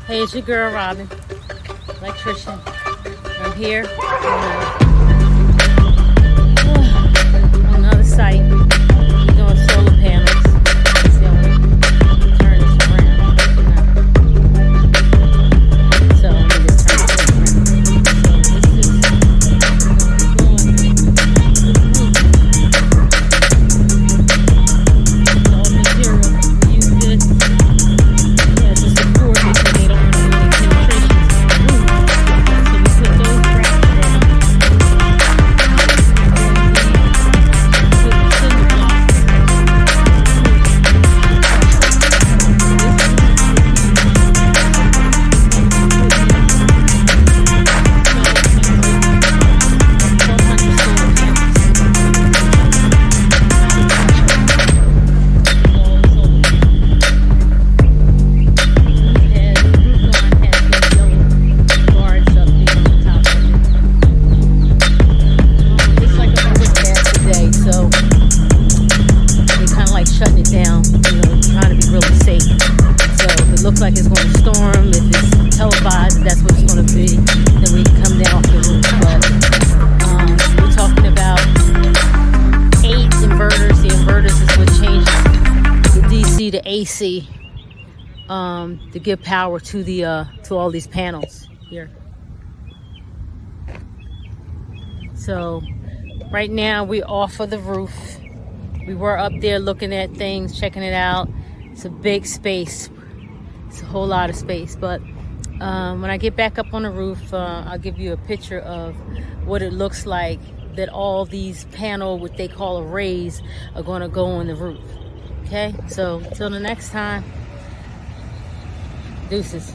Hey, it's your girl Robin, electrician. I'm here on another site. We're doing solar panels. So turn this around. So let me just turn this around. So this is all material. We use this as a support because they don't want to do any penetrations on the roof. So we put those brackets down. Put the cinder blocks. Shutting it down, trying to be really safe. So if it looks like it's going to storm, if it's televised, that's what it's going to be, then we can come down off the roof. But we're talking about 8 inverters. The inverters is what changes the DC to AC to give power to the to all these panels here. So right now we're off of the roof. We were up there looking at things, checking it out. It's a big space. It's a whole lot of space. But when I get back up on the roof, I'll give you a picture of what it looks like that all these panel, what they call arrays, are going to go on the roof. Okay? So until the next time, deuces.